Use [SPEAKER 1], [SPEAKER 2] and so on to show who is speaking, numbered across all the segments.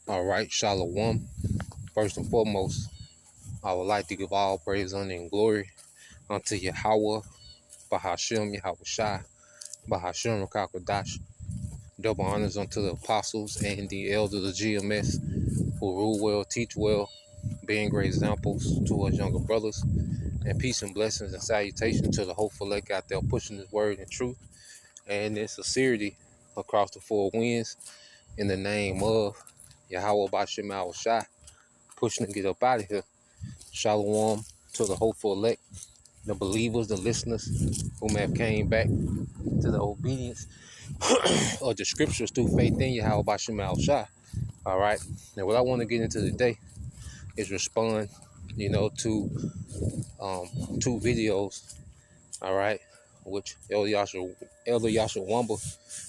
[SPEAKER 1] All right, Shalom. First and foremost, I would like to give all praise, honor, and glory unto Yahweh, Bahashem, Yahweh Shai, Bahashem, Rakakwadash. Double honors unto the apostles and the elders of GMS who rule well, teach well, being great examples to us younger brothers. And peace and blessings and salutation to the hopeful elect out there pushing this word in truth and in sincerity across the four winds in the name of Yahweh Bashem Yahweh Shai, pushing to get up out of here. Shalom to the hopeful elect, the believers, the listeners who may have came back to the obedience of the scriptures through faith in Yahweh Bashem Yahweh Shai. All right. Now, what I want to get into today is respond, to two videos. All right, which Elder Yasha Wamba,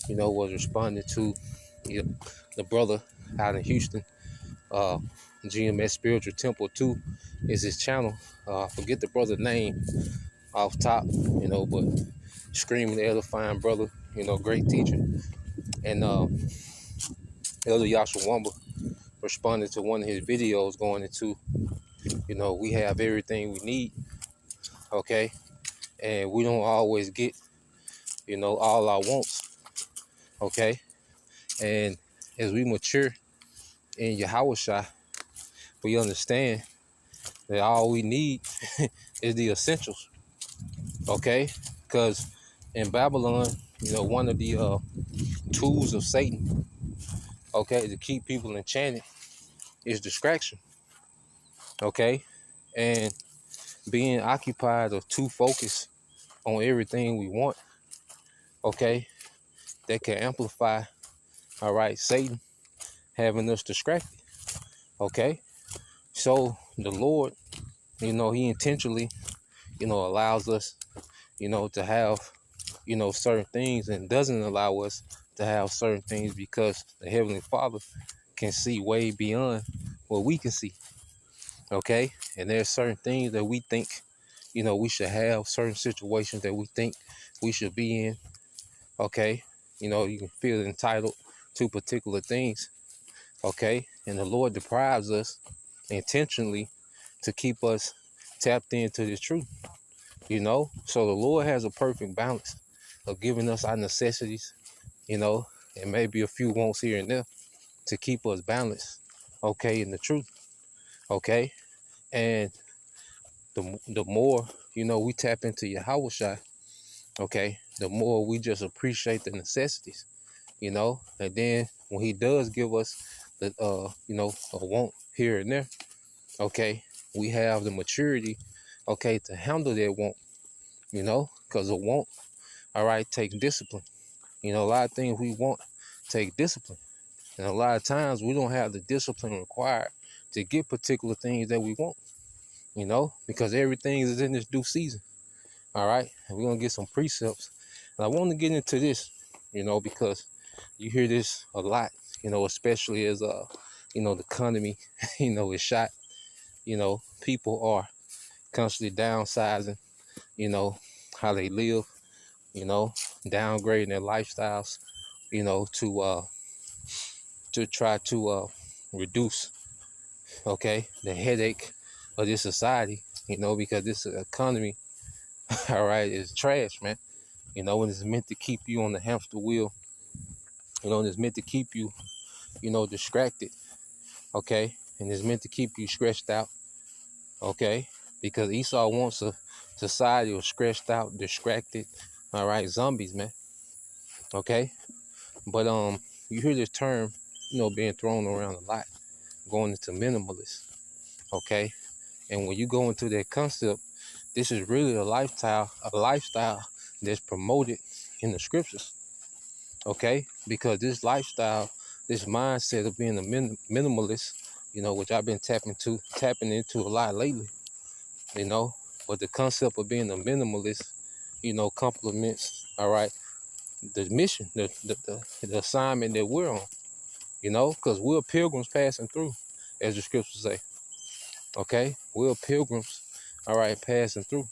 [SPEAKER 1] was responding to the brother out in Houston. GMS Spiritual Temple 2 is his channel. Forget the brother's name off top, but screaming edifying brother, great teacher. And Elder Yasha Wamba responded to one of his videos going into, we have everything we need, okay? And we don't always get, all our wants, okay? And as we mature in Yahweh Shai, we understand that all we need is the essentials, okay? Because in Babylon, one of the tools of Satan, okay, to keep people enchanted is distraction, okay? And being occupied or too focused on everything we want, okay, that can amplify, all right, Satan having us distracted, okay? So the Lord, he intentionally, allows us, to have, certain things and doesn't allow us to have certain things because the Heavenly Father can see way beyond what we can see, okay? And there's certain things that we think, we should have, certain situations that we think we should be in, okay? You can feel entitled to particular things, okay? And the Lord deprives us intentionally to keep us tapped into the truth, So the Lord has a perfect balance of giving us our necessities, and maybe a few wants here and there to keep us balanced, okay, in the truth, okay? And the more, we tap into Yahweh Shai, okay, the more we just appreciate the necessities, and then when he does give us the, a want here and there, okay, we have the maturity, okay, to handle that want, because a want, all right, takes discipline. A lot of things we want take discipline. And a lot of times we don't have the discipline required to get particular things that we want, because everything is in this due season. All right. And we're going to get some precepts. And I want to get into this, because you hear this a lot, especially as, the economy, is shot, people are constantly downsizing, how they live, downgrading their lifestyles, to try to reduce, okay, the headache of this society, because this economy, all right, is trash, man. And it's meant to keep you on the hamster wheel, and it's meant to keep you, distracted, okay, and it's meant to keep you stressed out, okay, because Esau wants a society of stressed out, distracted, all right, zombies, man, okay. But you hear this term, being thrown around a lot, going into minimalist, okay? And when you go into that concept, this is really a lifestyle that's promoted in the scriptures, okay? Because this lifestyle, this mindset of being a minimalist, which I've been tapping into a lot lately, but the concept of being a minimalist, complements, all right, the mission, the assignment that we're on, because we're pilgrims passing through, as the scriptures say. Okay, we're pilgrims, all right, passing through.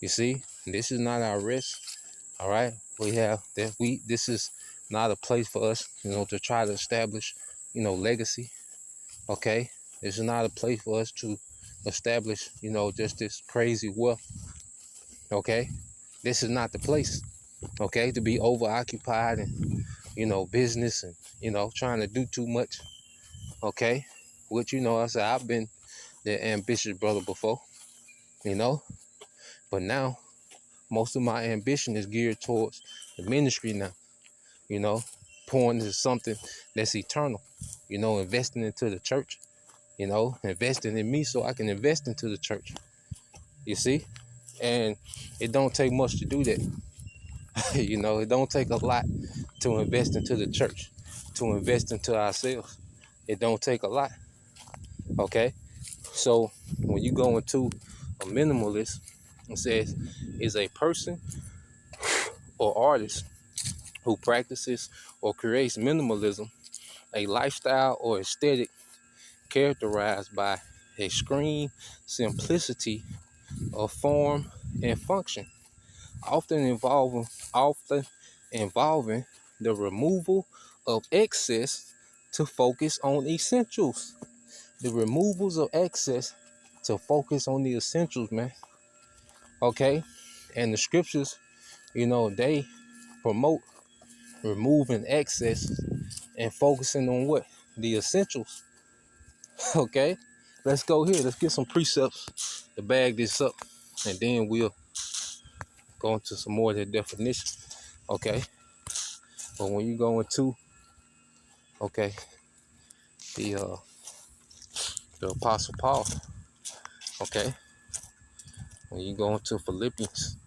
[SPEAKER 1] You see, this is not our rest, all right. We have that. This is not a place for us, to try to establish, legacy. Okay, this is not a place for us to establish, just this crazy wealth. Okay, this is not the place. Okay, to be overoccupied and business and trying to do too much. Okay, which I said I've been the ambitious brother before, you know, but now most of my ambition is geared towards the ministry now. You know, pouring into something that's eternal. Investing into the church. Investing in me so I can invest into the church. You see, and it don't take much to do that. It don't take a lot to invest into the church, to invest into ourselves. It don't take a lot. Okay, so when you go into a minimalist, it says is a person or artist who practices or creates minimalism, a lifestyle or aesthetic characterized by extreme simplicity of form and function, often involving the removal of excess to focus on essentials. The removals of excess to focus on the essentials, man. Okay? And the scriptures, they promote removing excess and focusing on what? The essentials. Okay? Let's go here. Let's get some precepts to bag this up. And then we'll go into some more of the definition. Okay? But when you go into, okay, the Apostle Paul, okay, when you go into Philippians,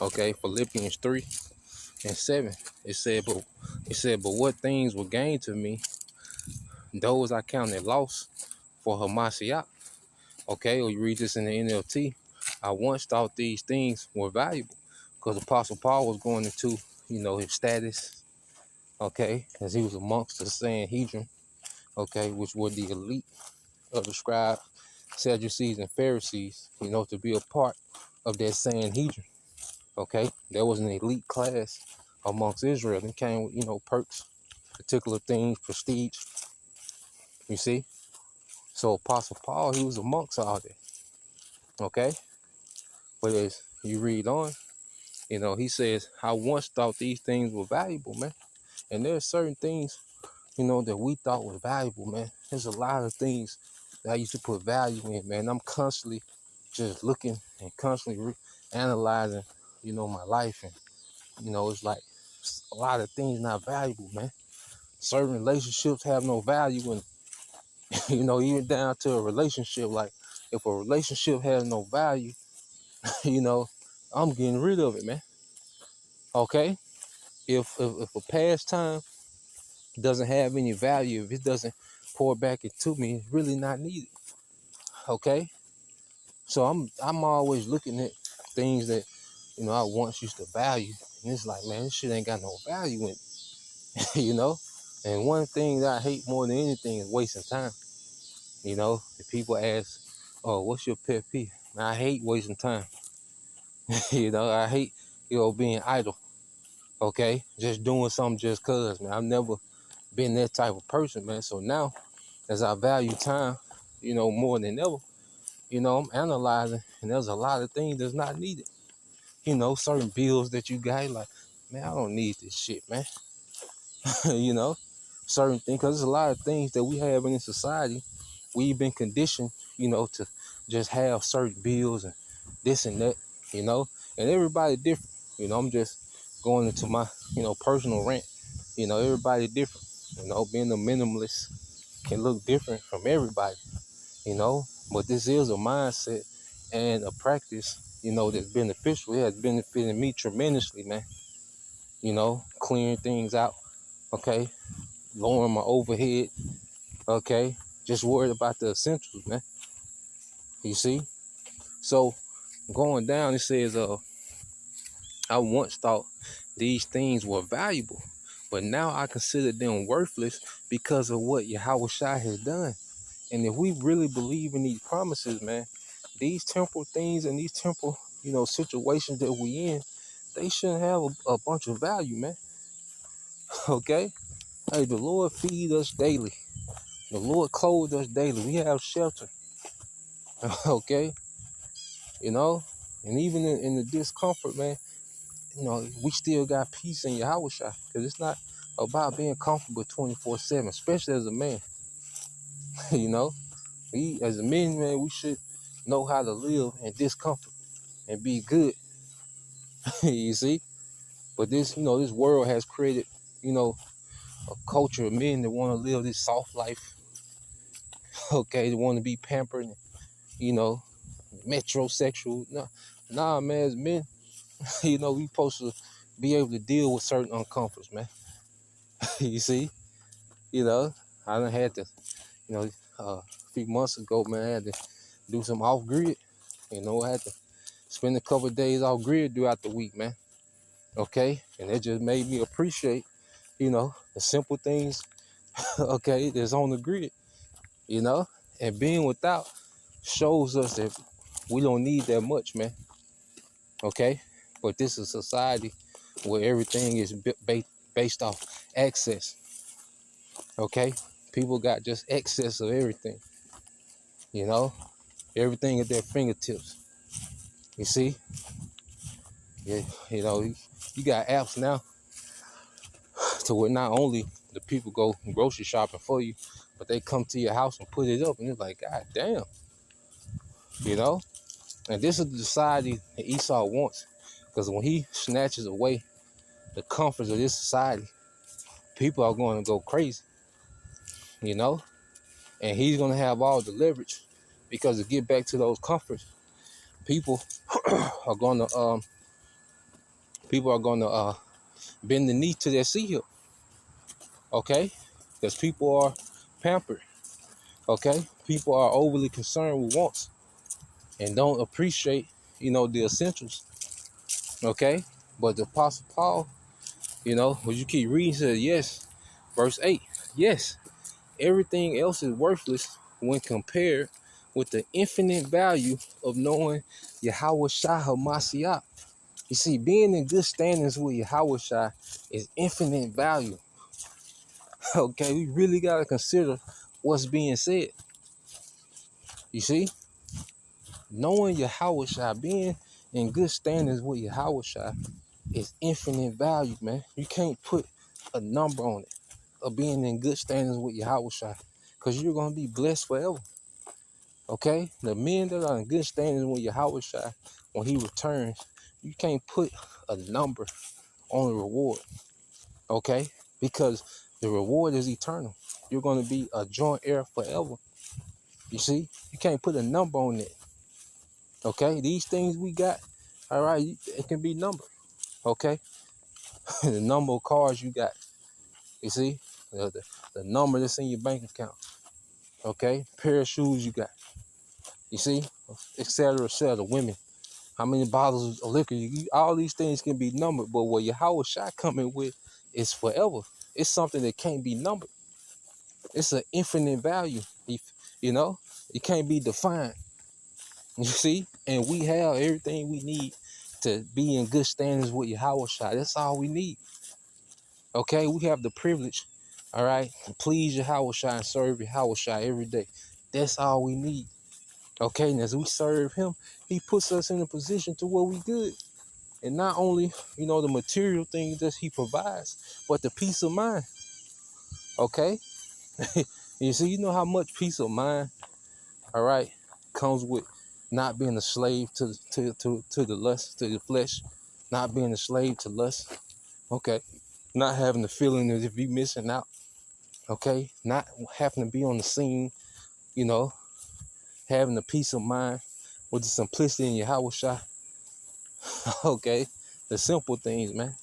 [SPEAKER 1] okay, Philippians 3:7, it said, but what things were gained to me, those I counted loss for Hamashiach. Okay, or you read this in the NLT. I once thought these things were valuable because Apostle Paul was going into, his status, okay, as he was amongst the Sanhedrin, okay, which were the elite of the scribes, Sadducees, and Pharisees, to be a part of that Sanhedrin, okay. There was an elite class amongst Israel and came with, perks, particular things, prestige, you see. So Apostle Paul, he was amongst all that, okay. But as you read on, he says, I once thought these things were valuable, man. And there are certain things, that we thought was valuable, man. There's a lot of things that I used to put value in, man. I'm constantly just looking and constantly analyzing, my life. And, it's like a lot of things not valuable, man. Certain relationships have no value. And, even down to a relationship, like if a relationship has no value, I'm getting rid of it, man. Okay? If a pastime doesn't have any value, if it doesn't pour back into me, it's really not needed. Okay? So I'm always looking at things that, I once used to value. And it's like, man, this shit ain't got no value in it. And one thing that I hate more than anything is wasting time. If people ask, oh, what's your pet peeve? Man, I hate wasting time. I hate, being idle. Okay? Just doing something just cause, man. I've never been that type of person, man. So now, as I value time, more than ever, I'm analyzing, and there's a lot of things that's not needed. Certain bills that you got, like, man, I don't need this shit, man. Certain things, because there's a lot of things that we have in this society. We've been conditioned, to just have certain bills and this and that, and everybody different. I'm just going into my, personal rant. Everybody different. Being a minimalist can look different from everybody, but this is a mindset and a practice, that's beneficial. It has benefited me tremendously, man. Clearing things out, okay, lowering my overhead, okay, just worried about the essentials, man. You see? So going down, it says, I once thought these things were valuable, but now I consider them worthless because of what Yahweh Shai has done. And if we really believe in these promises, man, these temporal things and these temporal, situations that we in, they shouldn't have a bunch of value, man. Okay? Hey, the Lord feed us daily. The Lord clothe us daily. We have shelter. Okay? You know? And even in the discomfort, man, we still got peace in Yahweh Shai. Because it's not about being comfortable 24/7, especially as a man. you know? We, as a men, man, we should know how to live in discomfort and be good. You see? But this world has created, a culture of men that want to live this soft life. Okay, they want to be pampered, you know, metrosexual. No, nah, man, as men, we supposed to be able to deal with certain uncomforts, man. You see? You know, I done had to, a few months ago, man, I had to do some off-grid. I had to spend a couple of days off-grid throughout the week, man. Okay? And it just made me appreciate, the simple things, okay, that's on the grid, and being without shows us that we don't need that much, man. Okay? But this is a society where everything is based off access. Okay? People got just excess of everything. Everything at their fingertips. You see? Yeah, you got apps now to where not only the people go grocery shopping for you, but they come to your house and put it up, and it's like, God damn. And this is the society that Esau wants. Because when he snatches away the comforts of this society, people are going to go crazy, and he's going to have all the leverage, because to get back to those comforts, people are going to bend the knee to their heel, okay? Because people are pampered, okay? People are overly concerned with wants and don't appreciate, the essentials, okay? But the Apostle Paul, when you keep reading, says, yes, verse 8, yes, everything else is worthless when compared with the infinite value of knowing Yahweh Shai HaMashiach. You see, being in good standings with Yahweh Shai is infinite value. Okay, we really got to consider what's being said. You see, knowing Yahweh Shai, being in good standings with Yahweh Shai is infinite value, man. You can't put a number on it of being in good standings with Yahweh Shai, because you're going to be blessed forever. Okay? The men that are in good standings with Yahweh Shai, when he returns, you can't put a number on the reward. Okay? Because the reward is eternal. You're going to be a joint heir forever. You see? You can't put a number on it. Okay? These things we got, all right, it can be numbered. Okay? The number of cars you got. You see? The number that's in your bank account. Okay? Pair of shoes you got. You see? Etc. etc. Women. How many bottles of liquor? All these things can be numbered, but what Yahweh Shai coming with is forever. It's something that can't be numbered. It's an infinite value. It can't be defined. You see? And we have everything we need to be in good standings with Yahweh Shai. That's all we need. Okay? We have the privilege, all right, to please Yahweh Shai and serve Yahweh Shai every day. That's all we need. Okay? And as we serve him, he puts us in a position to where we good. And not only, the material things that he provides, but the peace of mind. Okay? You see, you know how much peace of mind, all right, comes with not being a slave to the lust, to the flesh, not being a slave to lust. Okay? Not having the feeling as if you're missing out. Okay? Not having to be on the scene, having the peace of mind with the simplicity in your Yahweh Shai. Okay? The simple things, man.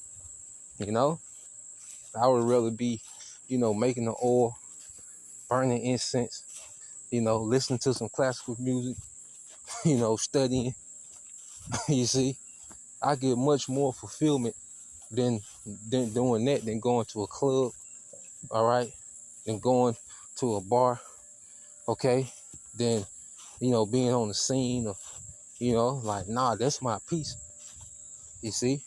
[SPEAKER 1] I would rather be, making the oil, burning incense, listening to some classical music, studying. You see, I get much more fulfillment than doing that, than going to a club, all right, than going to a bar, okay, than, being on the scene of, Like, nah, that's my peace. You see?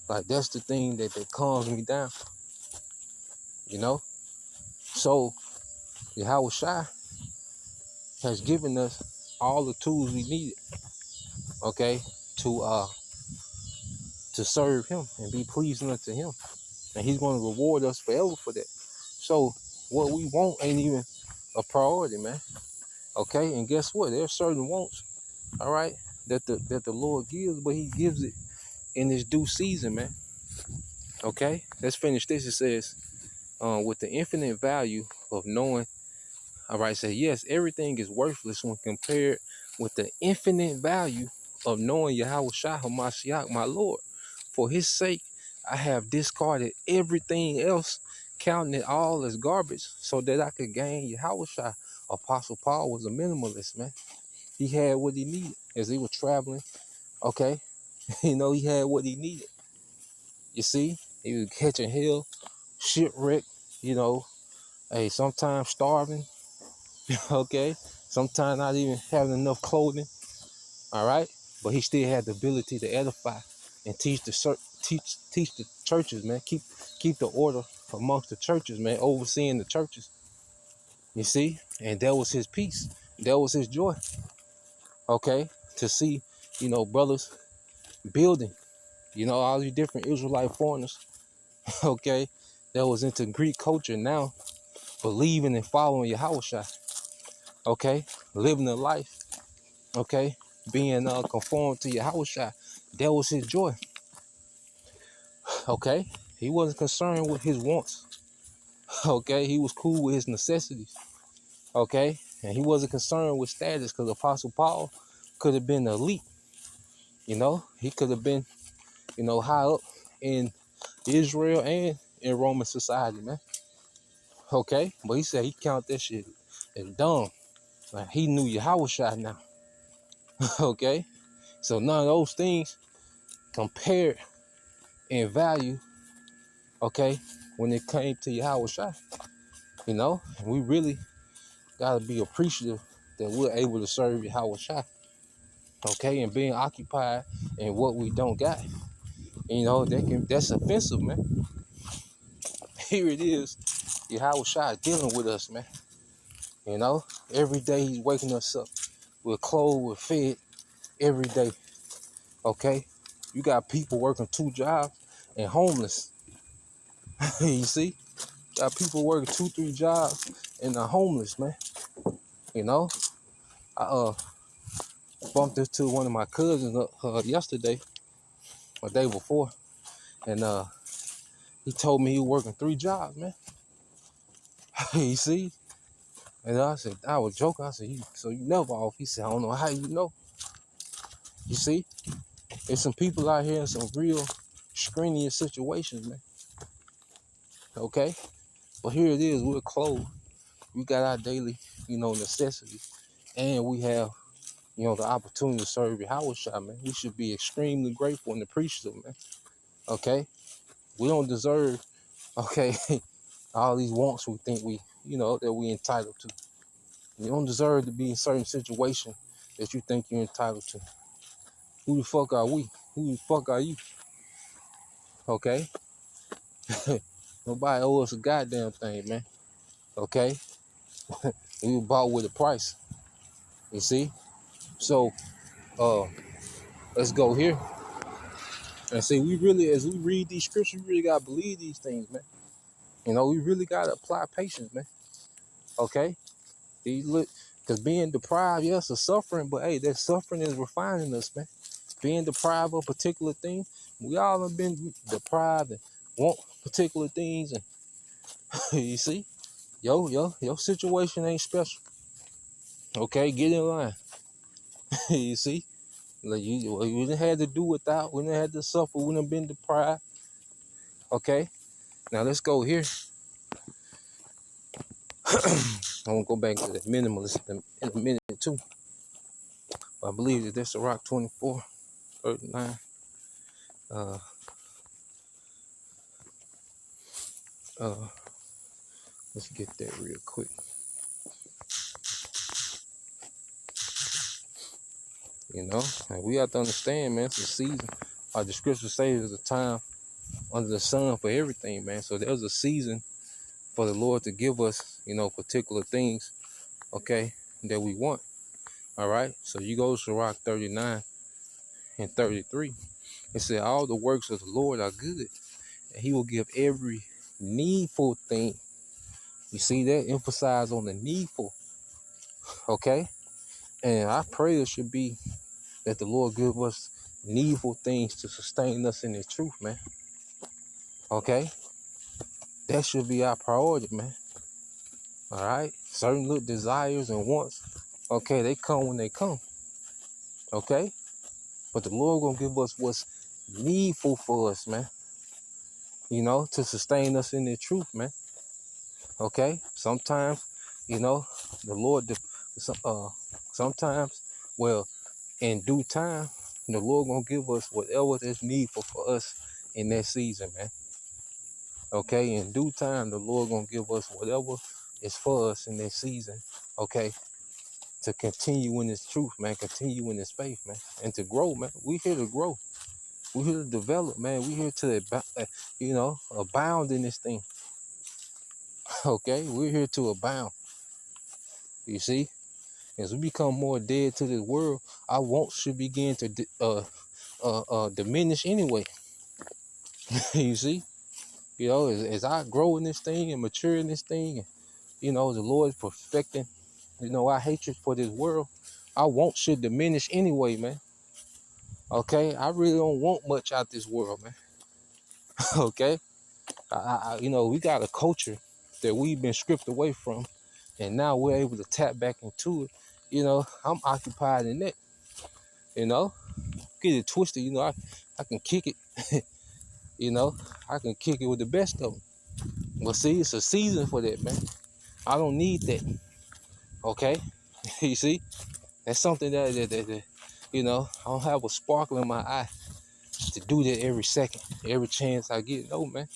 [SPEAKER 1] Like, that's the thing that calms me down, you know? So, Yahweh Shai has given us all the tools we needed, okay, to serve him and be pleasing unto him. And he's going to reward us forever for that. So, what we want ain't even a priority, man. Okay? And guess what? There are certain wants, all right, that the Lord gives, but he gives it in his due season, man. Okay? Let's finish this. It says, with the infinite value of knowing, all right, say, yes, everything is worthless when compared with the infinite value of knowing Yahweh Shai HaMashiach, my Lord. For his sake, I have discarded everything else, counting it all as garbage, so that I could gain Yahweh Shai. Apostle Paul was a minimalist, man. He had what he needed as he was traveling, okay? He had what he needed. You see? He was catching hell, shipwreck, sometimes starving, okay? Sometimes not even having enough clothing, all right? But he still had the ability to edify and teach the churches, man. Keep the order amongst the churches, man, overseeing the churches. You see? And that was his peace. That was his joy, okay? To see, brothers building, all these different Israelite foreigners, okay, that was into Greek culture now, believing and following Yahushua, okay, living a life, okay, being conformed to Yahushua. That was his joy, okay. He wasn't concerned with his wants, okay. He was cool with his necessities, okay, and he wasn't concerned with status, because Apostle Paul could have been elite, he could have been, high up in Israel and in Roman society, man. Okay, but he said he counted that shit as dumb. Like, he knew Yahushua now. Okay, so none of those things compared in value. Okay, when it came to Yahushua, we really gotta be appreciative that we're able to serve Yahushua. Okay, and being occupied in what we don't got. That's offensive, man. Here it is, Yahushua dealing with us, man. Every day he's waking us up. We're clothed, we're fed every day. Okay? You got people working 2 jobs and homeless. You see? Got people working 2, 3 jobs and they're homeless, man. I bumped into one of my cousins yesterday or day before, and he told me he was working 3 jobs, man. You see? And I was joking. I said, so you never off? He said, I don't know how you know. You see? There's some people out here in some real strenuous situations, man. Okay? But here it is, we're clothed. We got our daily, necessities. And we have, the opportunity to serve Yahweh, man. We should be extremely grateful and appreciative, man. Okay? We don't deserve, okay, all these wants we think that we entitled to. You don't deserve to be in certain situations that you think you're entitled to. Who the fuck are we? Who the fuck are you? Okay? Nobody owes us a goddamn thing, man. Okay? We were bought with a price. You see? So, let's go here and see. We really, as we read these scriptures, we really gotta believe these things, man. We really gotta apply patience, man. Okay? Because being deprived, yes, of suffering, but hey, that suffering is refining us, man. Being deprived of a particular thing, we all have been deprived and want particular things, and you see, your situation ain't special. Okay, get in line. You see, like we didn't have to do without, we didn't have to suffer, we didn't been deprived. Okay, now let's go here. I'm gonna go back to the minimalist in a minute too. I believe that that's the Rock 24, 39. Let's get that real quick. You know, and we have to understand, man, it's a season. Like the scripture says, there's a time under the sun for everything, man. So there's a season for the Lord to give us, particular things, okay, that we want. All right. So you go to Sirach 39 and 33. It said, all the works of the Lord are good, and he will give every needful thing. You see that? Emphasize on the needful. Okay. And I pray it should be that the Lord give us needful things to sustain us in his truth, man. Okay. That should be our priority, man. All right. Certain little desires and wants, okay, they come when they come. Okay. But the Lord gonna give us what's needful for us, man. To sustain us in the truth, man. Okay. Sometimes, the Lord, sometimes, well, in due time, the Lord gonna give us whatever is needful for us in that season, man. Okay. In due time, the Lord gonna give us whatever is for us in that season. Okay. To continue in his truth, man. Continue in his faith, man. And to grow, man. We here to grow. We're here to develop, man. We're here to, abound in this thing. Okay? We're here to abound. You see? As we become more dead to this world, our wants should begin to diminish anyway. You see? As I grow in this thing and mature in this thing, and, the Lord is perfecting, our hatred for this world, our wants should diminish anyway, man. Okay? I really don't want much out this world, man. Okay? We got a culture that we've been stripped away from, and now we're able to tap back into it. I'm occupied in that. Get it twisted. I can kick it. I can kick it with the best of them. But see, it's a season for that, man. I don't need that. Okay, you see, that's something that I don't have a sparkle in my eye to do that every second, every chance I get. No, man.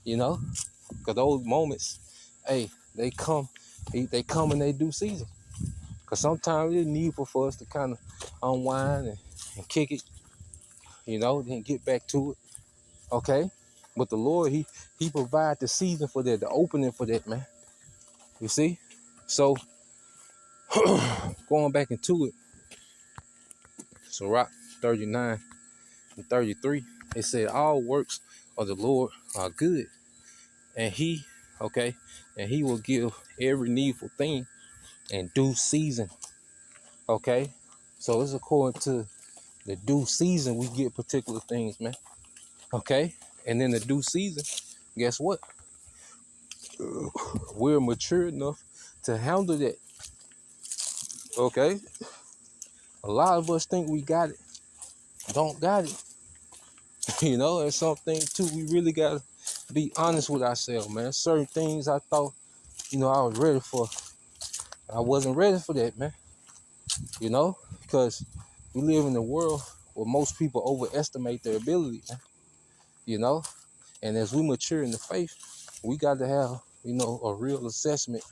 [SPEAKER 1] Because those moments, hey, they come in they due season. Because sometimes it's needful for us to kind of unwind and kick it, then get back to it. Okay? But the Lord, he provides the season for that, the opening for that, man. You see? So, going back into it, Sirach 39 and 33, it said, all works of the Lord are good. And he will give every needful thing in due season. Okay? So it's according to the due season we get particular things, man. Okay? And in the due season, guess what? We're mature enough to handle that. Okay? A lot of us think we got it. Don't got it. And some things too, we really gotta be honest with ourselves, man. Certain things I thought, I was ready for. I wasn't ready for that, man. Because we live in a world where most people overestimate their ability, man. And as we mature in the faith, we got to have, a real assessment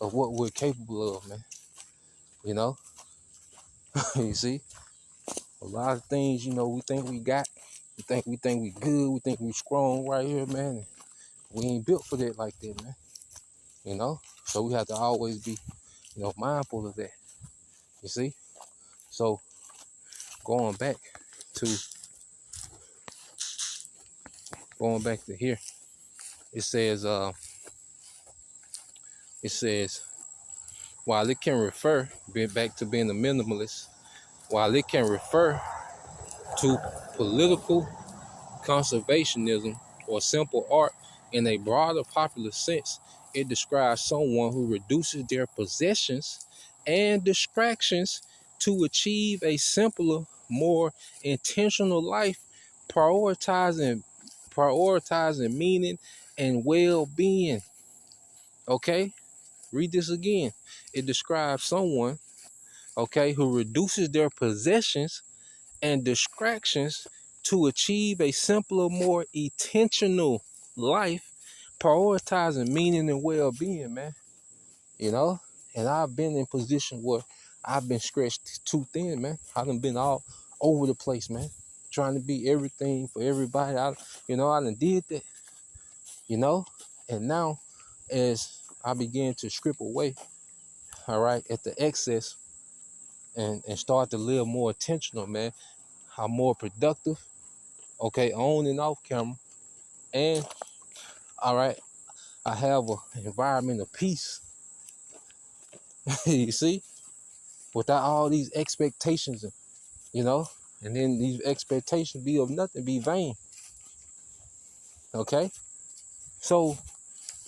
[SPEAKER 1] of what we're capable of, man. You see, a lot of things, we think we got, we think we good, we think we strong right here, man. We ain't built for that like that, man. So we have to always be, mindful of that. You see, so going back to here, it says, while it can refer back to being a minimalist, while it can refer to political conservationism or simple art in a broader popular sense, it describes someone who reduces their possessions and distractions to achieve a simpler, more intentional life, prioritizing meaning and well-being. Okay? Read this again. It describes someone, who reduces their possessions and distractions to achieve a simpler, more intentional life, prioritizing meaning and well-being, man. And I've been in position where I've been stretched too thin, man. I done been all over the place, man. Trying to be everything for everybody. I done did that, you know? And now, as I begin to strip away, all right, at the excess and start to live more intentional, man, I'm more productive, okay, on and off camera. And, all right, I have an environment of peace, you see, without all these expectations, you know? And then these expectations be of nothing, be vain, okay? So,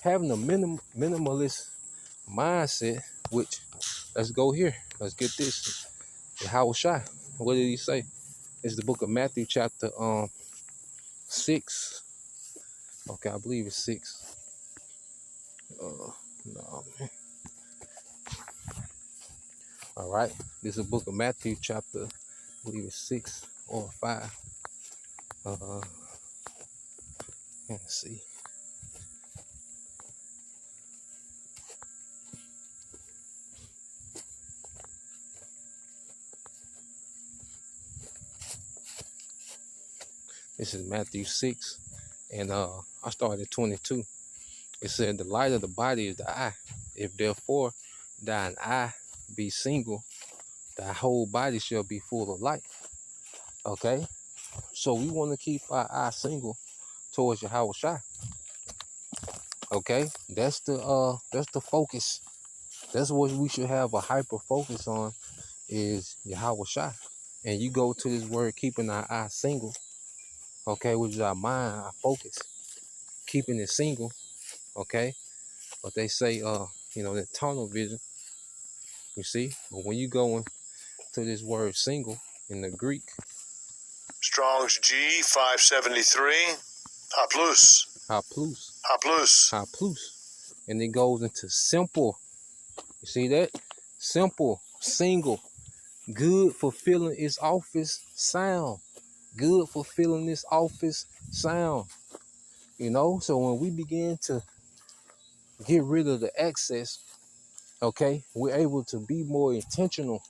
[SPEAKER 1] having a minimalist mindset, which, let's go here. Let's get this. Yahweh Shai. What did he say? It's the book of Matthew, chapter 6. Okay, I believe it's 6. No, man. All right. This is the book of Matthew, chapter, I believe it's 6 or 5. Let's see. This is Matthew 6, and I started at 22. It said, the light of the body is the eye. If therefore thine eye be single, thy whole body shall be full of light. Okay? So we want to keep our eye single towards Yahweh Shai. Okay? That's the focus. That's what we should have a hyper focus on, is Yahweh Shai. And you go to this word, keeping our eye single, okay, which is our mind, our focus, keeping it single, okay. But they say, the tunnel vision, you see. But when you go into this word single in the Greek,
[SPEAKER 2] Strong's G 573,
[SPEAKER 1] haplus, and it goes into simple. You see that? Simple, single, good, fulfilling its office, sound. Good, fulfilling its office, sound. You know, so when we begin to get rid of the excess, okay, we're able to be more intentional,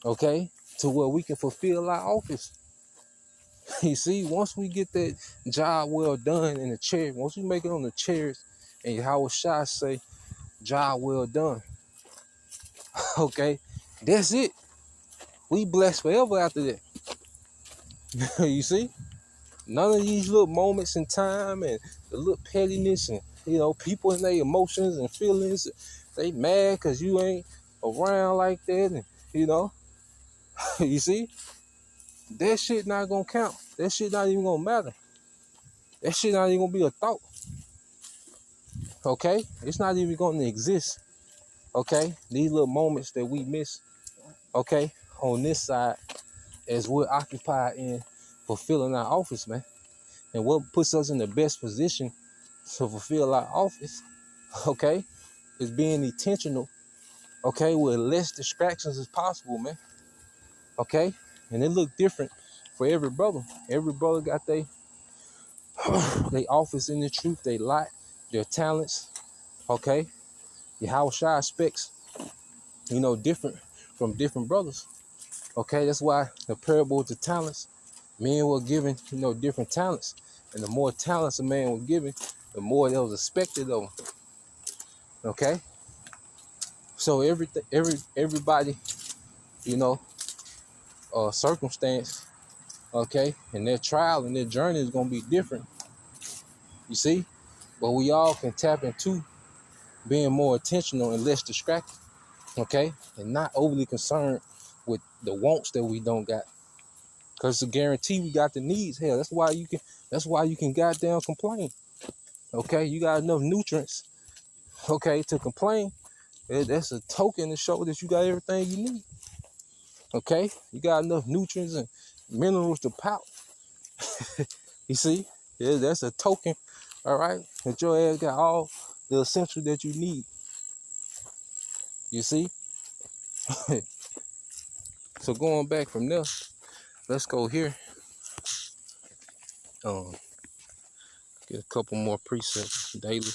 [SPEAKER 1] okay, to where we can fulfill our office. You see, once we get that job well done in the chair, once we make it on the chairs, and Yahweh Shai say, job well done, okay, that's it. We blessed forever after that. You see? None of these little moments in time and the little pettiness and, people and their emotions and feelings, they mad because you ain't around like that. And, you see? That shit not going to count. That shit not even going to matter. That shit not even going to be a thought. Okay? It's not even going to exist. Okay? These little moments that we miss, okay, on this side, as we're occupied in fulfilling our office, man. And what puts us in the best position to fulfill our office, okay, is being intentional, okay, with less distractions as possible, man. Okay? And it look different for every brother. Every brother got they office in the truth, they light, their talents, okay? Yahweh Shai specs, different from different brothers. Okay, that's why the parable of the talents, men were given, different talents. And the more talents a man was given, the more that was expected of him. Okay? So everybody, circumstance, okay, and their trial and their journey is gonna be different. You see? But we all can tap into being more intentional and less distracted, okay? And not overly concerned with the wants that we don't got. Cause it's a guarantee we got the needs. Hell, that's why you can goddamn complain. Okay, you got enough nutrients, okay, to complain. That's a token to show that you got everything you need. Okay, you got enough nutrients and minerals to pout. You see, yeah, that's a token. All right, that your ass got all the essential that you need. You see. So going back from there, let's go here. Get a couple more precepts. Daily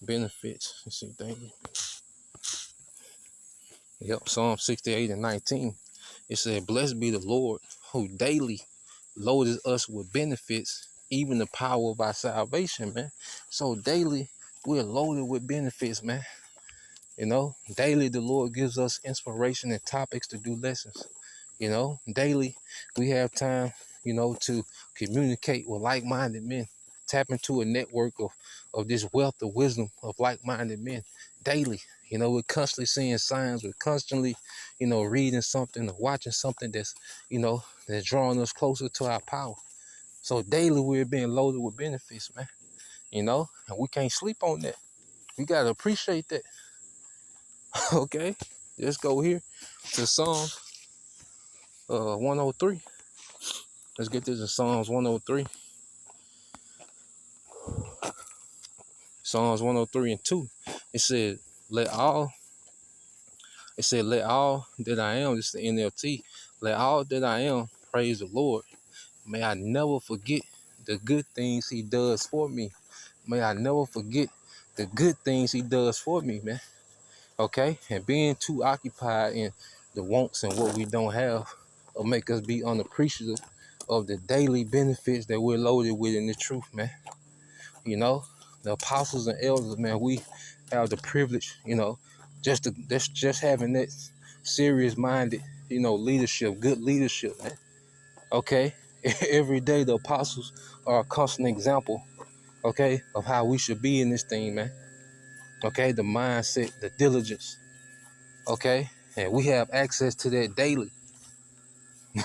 [SPEAKER 1] benefits. Let's see, daily. Yep, Psalm 68 and 19. It said, "Blessed be the Lord who daily loaded us with benefits, even the power of our salvation," man. So daily we're loaded with benefits, man. You know, daily the Lord gives us inspiration and topics to do lessons. You know, daily we have time, you know, to communicate with like-minded men, tap into a network of this wealth of wisdom of like-minded men daily. You know, we're constantly seeing signs, we're constantly, you know, reading something or watching something that's, you know, that's drawing us closer to our power. So daily we're being loaded with benefits, man. You know, and we can't sleep on that. We gotta appreciate that. Okay, let's go here to Psalm 103. Let's get this in Psalms 103. Psalms 103 and 2. It said, let all, let all that I am, this is the NLT, let all that I am praise the Lord. May I never forget the good things he does for me. May I never forget the good things he does for me, man. Okay? And being too occupied in the wants and what we don't have will make us be unappreciative of the daily benefits that we're loaded with in the truth, man. You know, the apostles and elders, man, we have the privilege, you know, just having that serious minded, you know, leadership, good leadership, man. Okay. Every day the apostles are a constant example, okay, of how we should be in this thing, man. Okay, the mindset, the diligence, okay, and we have access to that daily.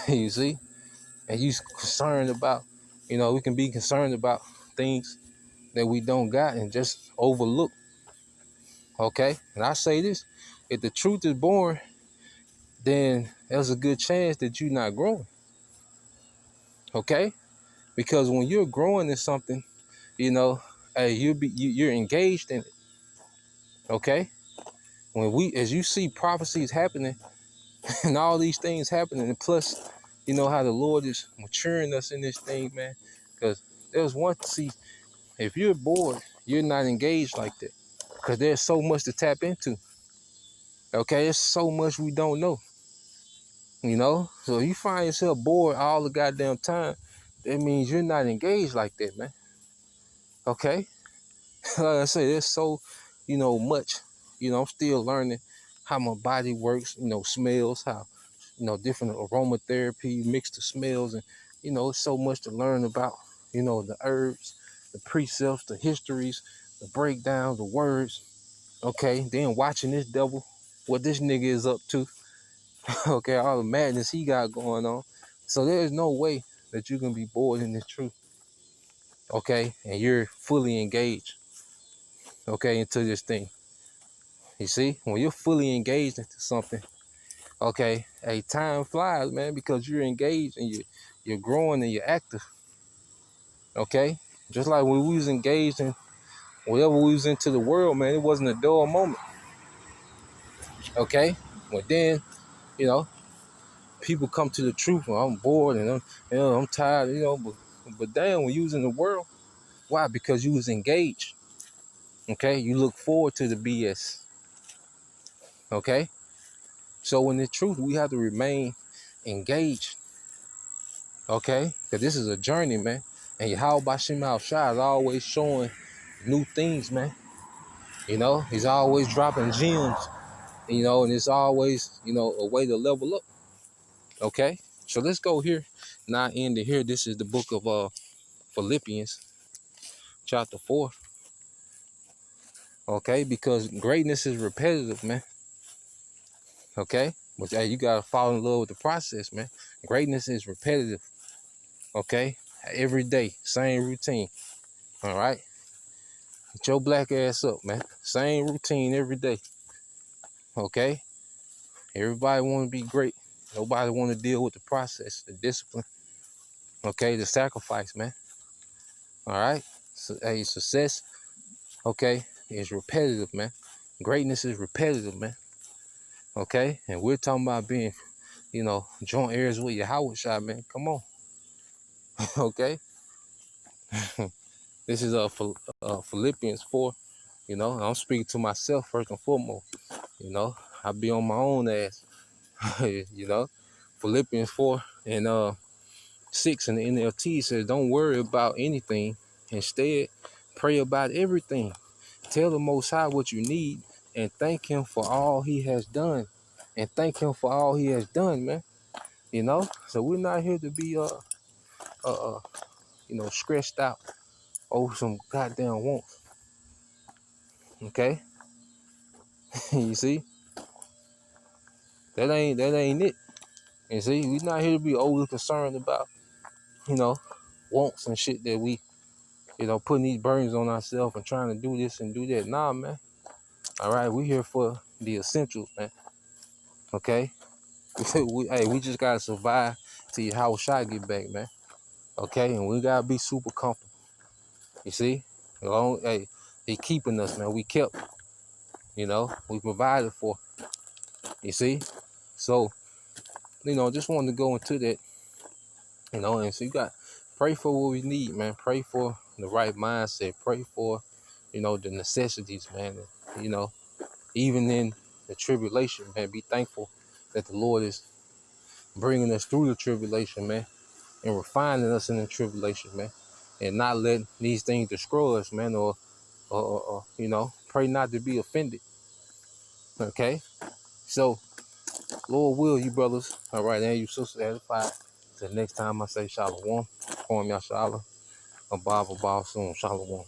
[SPEAKER 1] You see, and you concerned about, you know, we can be concerned about things that we don't got and just overlook. Okay, and I say this: if the truth is born, then there's a good chance that you're not growing. Okay, because when you're growing in something, you know, hey, you're engaged in it. Okay, as you see prophecies happening and all these things happening, and plus, you know how the Lord is maturing us in this thing, man. Because there's one, see, if you're bored, you're not engaged like that, because there's so much to tap into. Okay, there's so much we don't know. You know, so if you find yourself bored all the goddamn time, that means you're not engaged like that, man. Okay, like I say, there's so, you know, much. You know, I'm still learning how my body works. You know, smells, how, you know, different aromatherapy, mixed the smells, and you know, it's so much to learn about. You know, the herbs, the precepts, the histories, the breakdowns, the words. Okay, then watching this devil, what this nigga is up to. Okay, all the madness he got going on. So there's no way that you can be bored in this truth. Okay, and you're fully engaged. Okay, into this thing. You see, when you're fully engaged into something, okay, hey, time flies, man, because you're engaged and you're growing and you're active. Okay, just like when we was engaged in whatever we was into the world, man, it wasn't a dull moment. Okay, but then, you know, people come to the truth. Well, I'm bored and I'm tired, you know, but damn, when you was in the world, why? Because you was engaged. Okay, you look forward to the BS. Okay, so in the truth, we have to remain engaged. Okay, because this is a journey, man. And Yahweh Bashim Al Shai is always showing new things, man. You know, he's always dropping gems, you know, and it's always, you know, a way to level up. Okay, so let's go here. Now, end it here. This is the book of Philippians, chapter 4. Okay, because greatness is repetitive, man. Okay, but hey, you gotta fall in love with the process, man. Greatness is repetitive. Okay, every day, same routine. All right, get your black ass up, man. Same routine every day. Okay, everybody want to be great. Nobody want to deal with the process, the discipline. Okay, the sacrifice, man. All right, so hey, success. Okay, is repetitive, man. Greatness is repetitive, man. Okay, and we're talking about being, you know, joint heirs with your Howard shot, man. Come on. Okay. This is Philippians 4. You know, I'm speaking to myself first and foremost. You know, I be on my own ass. You know, Philippians 4 and 6 in the NLT says, don't worry about anything. Instead, pray about everything. Tell the Most High what you need and thank him for all he has done. And thank him for all he has done, man. You know, so we're not here to be stressed out over some goddamn wants. Okay? You see? That ain't it. And see, we're not here to be overly concerned about, wants and shit that we, putting these burdens on ourselves and trying to do this and do that. Nah, man. All right, we here for the essentials, man. Okay? we just gotta survive till your house shot get back, man. Okay? And we gotta be super comfortable. You see? Hey, they keeping us, man. We kept, we provided for. You see? So, just wanted to go into that, and so you got pray for what we need, man. Pray for the right mindset. Pray for, the necessities, man. Even in the tribulation, man, be thankful that the Lord is bringing us through the tribulation, man, and refining us in the tribulation, man, and not letting these things destroy us, man, or pray not to be offended. Okay? So, Lord will, you brothers, all right, and you sisters edified. Till next time I say shalom, Kwam Yashala, Abba soon, shalom.